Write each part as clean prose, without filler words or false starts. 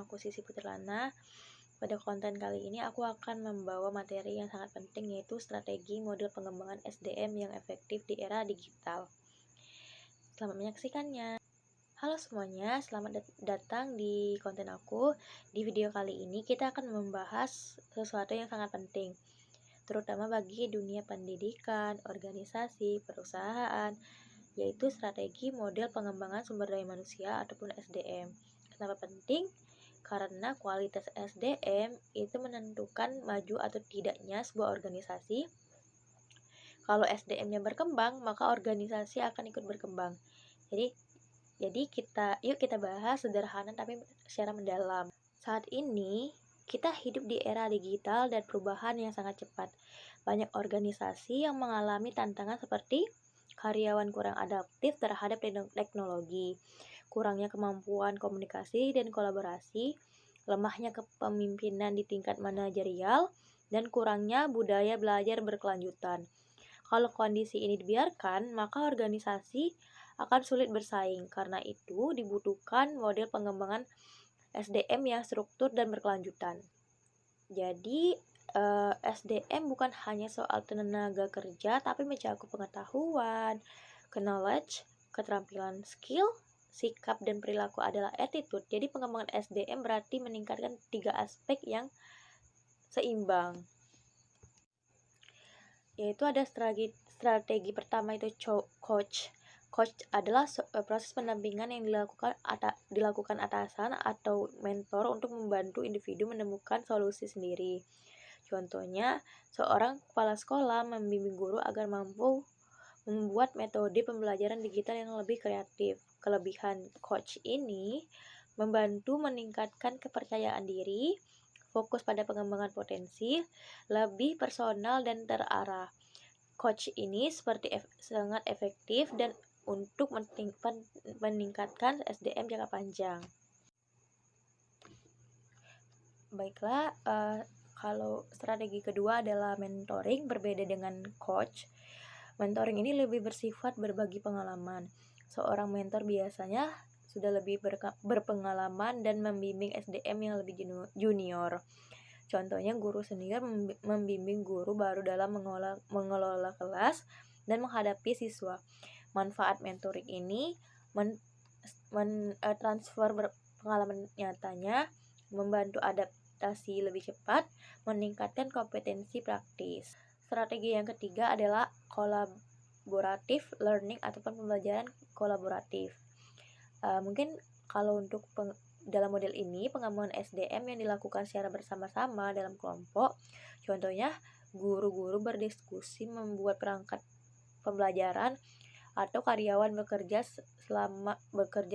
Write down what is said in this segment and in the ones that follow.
aku Sisi Putrana. Pada konten kali ini aku akan membawa materi yang sangat penting, yaitu strategi model pengembangan SDM yang efektif di era digital. Selamat menyaksikannya. Halo semuanya, selamat datang di konten aku. Di video kali ini kita akan membahas sesuatu yang sangat penting, terutama bagi dunia pendidikan, organisasi, perusahaan, yaitu strategi model pengembangan sumber daya manusia ataupun SDM. Kenapa penting? Karena kualitas SDM itu menentukan maju atau tidaknya sebuah organisasi. Kalau SDM-nya berkembang, maka organisasi akan ikut berkembang. Jadi yuk kita bahas sederhana tapi secara mendalam. Saat ini kita hidup di era digital dan perubahan yang sangat cepat. Banyak organisasi yang mengalami tantangan seperti karyawan kurang adaptif terhadap teknologi, kurangnya kemampuan komunikasi dan kolaborasi, lemahnya kepemimpinan di tingkat manajerial, dan kurangnya budaya belajar berkelanjutan. Kalau kondisi ini dibiarkan, maka organisasi akan sulit bersaing. Karena itu dibutuhkan model pengembangan SDM yang struktur dan berkelanjutan. Jadi SDM bukan hanya soal tenaga kerja, tapi mencakup pengetahuan, knowledge, keterampilan, skill, sikap, dan perilaku adalah attitude. Jadi pengembangan SDM berarti meningkatkan 3 aspek yang seimbang. Yaitu ada strategi pertama itu coach. Coach adalah proses pendampingan yang dilakukan atasan atau mentor untuk membantu individu menemukan solusi sendiri. Contohnya, seorang kepala sekolah membimbing guru agar mampu membuat metode pembelajaran digital yang lebih kreatif. Kelebihan coach ini membantu meningkatkan kepercayaan diri, fokus pada pengembangan potensi, lebih personal dan terarah. Coach ini sangat efektif dan untuk meningkatkan SDM jangka panjang. Baiklah, kalau strategi kedua adalah mentoring. Berbeda dengan coach, mentoring ini lebih bersifat berbagi pengalaman. Seorang mentor biasanya sudah lebih berpengalaman dan membimbing SDM yang lebih junior. Contohnya, guru senior membimbing guru baru dalam mengelola kelas dan menghadapi siswa. Manfaat mentoring ini transfer pengalaman nyatanya, membantu adaptasi lebih cepat, meningkatkan kompetensi praktis. Strategi yang ketiga adalah collaborative learning ataupun pembelajaran kolaboratif. Mungkin kalau untuk dalam model ini, pengembangan SDM yang dilakukan secara bersama-sama dalam kelompok. Contohnya, guru-guru berdiskusi membuat perangkat pembelajaran atau karyawan bekerja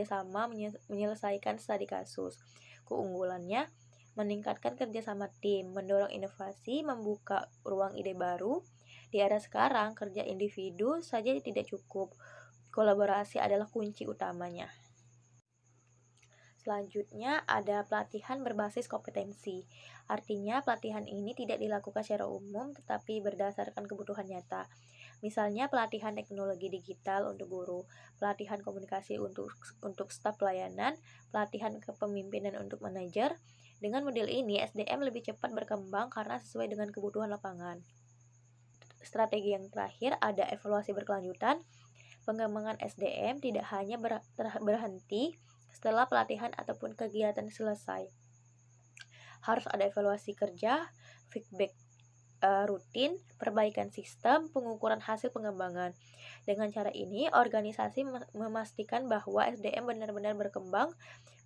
sama menyelesaikan studi kasus. Keunggulannya, meningkatkan kerjasama tim, mendorong inovasi, membuka ruang ide baru. Di era sekarang, kerja individu saja tidak cukup. Kolaborasi adalah kunci utamanya. Selanjutnya ada pelatihan berbasis kompetensi. Artinya pelatihan ini tidak dilakukan secara umum tetapi berdasarkan kebutuhan nyata. Misalnya pelatihan teknologi digital untuk guru, pelatihan komunikasi untuk staf pelayanan, pelatihan kepemimpinan untuk manajer. Dengan model ini SDM lebih cepat berkembang karena sesuai dengan kebutuhan lapangan. Strategi yang terakhir ada evaluasi berkelanjutan. Pengembangan SDM tidak hanya berhenti setelah pelatihan ataupun kegiatan selesai. Harus ada evaluasi kerja, feedback rutin, perbaikan sistem, pengukuran hasil pengembangan. Dengan cara ini, organisasi memastikan bahwa SDM benar-benar berkembang,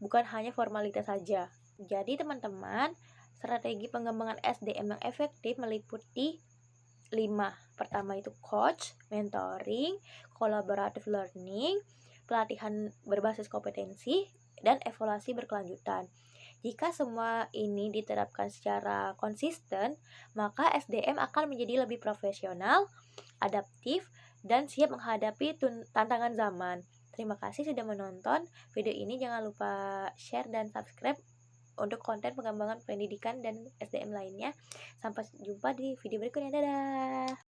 bukan hanya formalitas saja. Jadi teman-teman, strategi pengembangan SDM yang efektif meliputi 5. Pertama itu coach, mentoring, collaborative learning, pelatihan berbasis kompetensi, dan evaluasi berkelanjutan. Jika semua ini diterapkan secara konsisten, maka SDM akan menjadi lebih profesional, adaptif, dan siap menghadapi tantangan zaman. Terima kasih sudah menonton video ini. Jangan lupa share dan subscribe untuk konten pengembangan pendidikan dan SDM lainnya. Sampai jumpa di video berikutnya. Dadah!